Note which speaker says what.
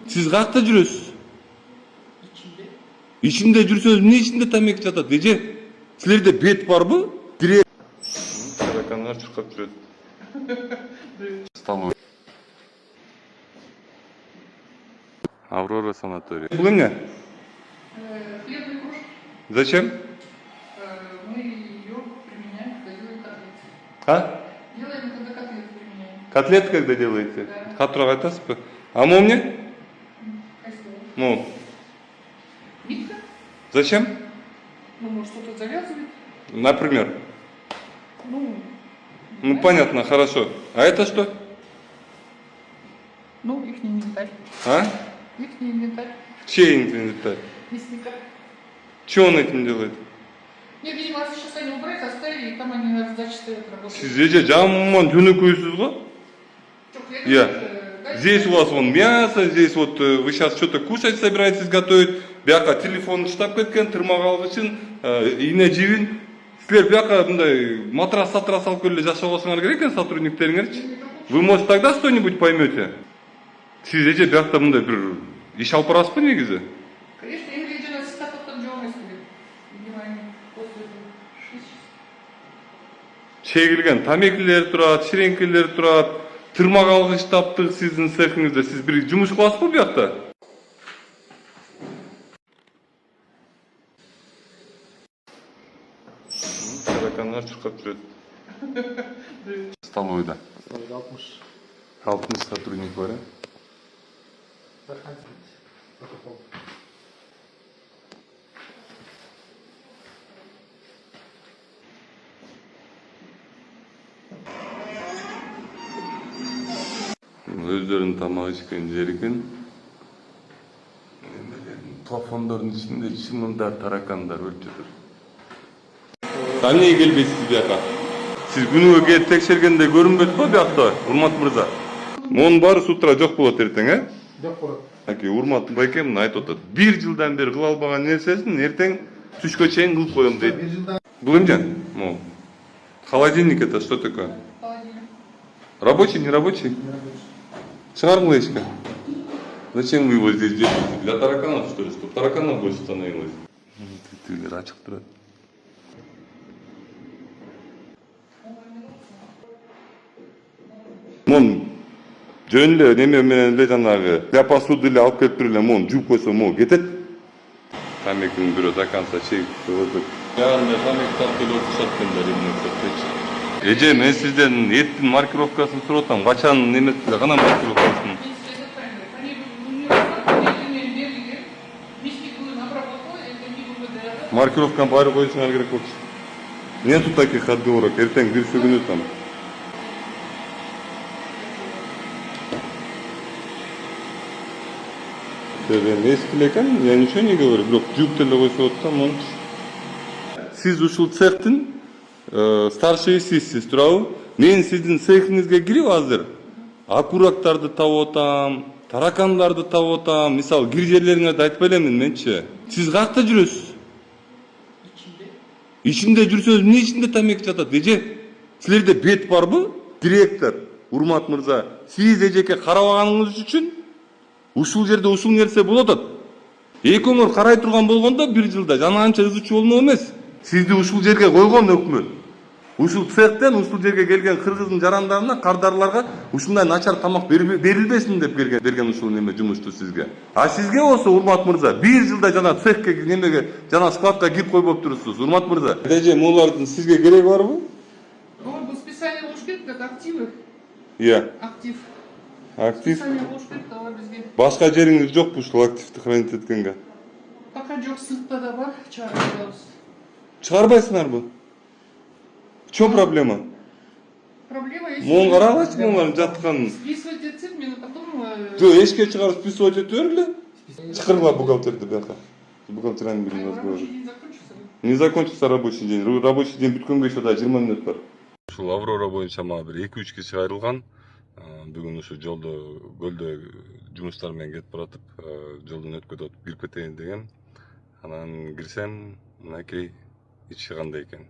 Speaker 1: Сиз каякта жүрөсүз?
Speaker 2: İçinde.
Speaker 1: Ичинде жүрсөңүз эмне ичинде тамеки жатат? Эже, силерде бет барбы? Кире. Таракандар чуркап жүрөт. Столовый. Аврора санаторий. Бул эмне?
Speaker 2: Хлебный крошки.
Speaker 1: Зачем?
Speaker 2: Мы ее применяем, когда делаем котлеты.
Speaker 1: А?
Speaker 2: Делаем, когда котлеты применяем.
Speaker 1: Котлет когда делаете?
Speaker 2: Да.
Speaker 1: Катурак айтасызбы? А могу мне?
Speaker 2: Костюм.
Speaker 1: Могу.
Speaker 2: Нитка.
Speaker 1: Зачем?
Speaker 2: Ну, может, что-то завязывает.
Speaker 1: Например.
Speaker 2: Ну,
Speaker 1: Ну понятно, хорошо. А это что?
Speaker 2: ну, их инвентарь.
Speaker 1: А?
Speaker 2: Их инвентарь.
Speaker 1: Чей инвентарь?
Speaker 2: Мясника.
Speaker 1: Что он этим делает?
Speaker 2: Нет, видимо, сейчас они убрать, оставили, и там они на сдаче стоят работают.
Speaker 1: Сиз эже жаман жөнөкөйсүз го?
Speaker 2: Чё, хлеб,
Speaker 1: Я.
Speaker 2: да,
Speaker 1: Здесь у вас вон мясо, здесь вот вы сейчас что-то кушать собираетесь готовить. Бияка телефон штап кеткен, тырмак алгычын, ийне жибин. Силер бияка мындай матрас алып келип жашабасыңар керек экен сотрудниктериңерчи. Вы, может, тогда что-нибудь поймете? Сиз эже биякта мындай бир иш алып барасызбы негизи?
Speaker 2: Конечно, им где на статус там жёгный стоит. Видимо, они после этого шли.
Speaker 1: Чегилген тамекилер турат, ширеңкелер турат, тырмак алгыч таптык сиздин цехиңизде. Сиз бир жумуш кыласызбы биякта? Таракандар чуркап жүрөт. Столовыйда. 60 сотрудник бар, Өздөрүнүн тамак ичкен жери экен. Плафондордун ичинде чымындар, таракандар өлүп жатыр. Эмнеге келбейсиз бияка? Сиз күнүгө келип текшергенде көрүнбөйт го биякта, Урмат мырза? Монун баары с утра жок болот эртең, э?
Speaker 2: Жок болот.
Speaker 1: Аке, Урмат байке мына айтып атат. 1 жылдан бери кыла албаган нерсесин эртең түшкө чейин кылып коем дейт. Бул эмне? Могу. Холодильник это что такое?
Speaker 2: Холодильник.
Speaker 1: Рабочий, не рабочий? Чыгаргыла эчке. Зачем вы его здесь делаете? Для тараканов, что ли? Чтобы тараканов больше становилось. Тилер ачык турат. Мон жөн эле неме менен эле жанагы ляпа сууду эле алып келип туруп эле мону жууп койсо могу кетет. Тамекинин бирөө до конца чегип койдук. Ягында тамеки алып келип отурушат экен да. Эже, мен сизден эттин маркировкасын сурап атам. Качан немесине гана маркировкасын? Маркировканы баары коюшуңар керек болчу. Нету таких отговорок. Эртең бир күнү там. Эски экен, я ничего не говорю. Бирок жууп деле койсо атсам, он. Сиз ушул цехтин старший сизсиз, туурабы? Мен сиздин цехиңизге кирип азыр окурактарды таап атам, таракандарды таап атам. Мисалы, кир жерлериңерди айтпай элемин менчи. Сиз каякта жүрөсүз? Ичинде жүрсөңүз эмне ичинде тамеки жатат? Эже, силерде бет барбы? Директор Урмат мырза, сиз эжеке карабаганыңыз үчүн ушул жерде ушул нерсе болуп атат. Экөөңөр карай турган болгондо 1 жылда жана анча ызычуу болмок эмес. Сизди ушул жерге койгон өкмөт. Ушул цехтен ушул жерге келген кыргыздын жарандарына, кардарларга ушундай начар тамак берилбесин деп берген ушул неме жумушту сизге. А сизге болсо Урмат мырза 1 жылда жана цехке немеге жана складка кирип койбоп турупсуз, Урмат мырза. Эже, булардын сизге кереги барбы?
Speaker 2: Ну, специально болуш керек, как активы.
Speaker 1: Иә.
Speaker 2: Актив.
Speaker 1: Актив.
Speaker 2: Специально болуш керек, ала бизге.
Speaker 1: Башка жериңиз жокпу ушул активди хранить эткенге?
Speaker 2: Пока жок, сыртта да бар, чыгарабыз.
Speaker 1: Чыгарбайсыңарбы? В чем проблема?
Speaker 2: Проблема есть.
Speaker 1: Моң карагылачы моңлардын жатканын.
Speaker 2: Списывать этим, мен потом...
Speaker 1: Жо, эшикке чыгарып списывать этип бер эле. Чакыргыла бухгалтерди бияка. Бухгалтерияны билип
Speaker 2: Рабочий день закончился.
Speaker 1: Не закончился рабочий день. Рабочий день бүткөнгө еще да 20 мүнөт бар. Ушул Аврора боюнча мага бир 2-3 киши айрылган. Бүгүн ушу жолдо көлдө жумуштар менен кетип баратып, жолдон өткөдө кирип кетейин дегем. Анан кирсем, мынакей ичи кандай экен.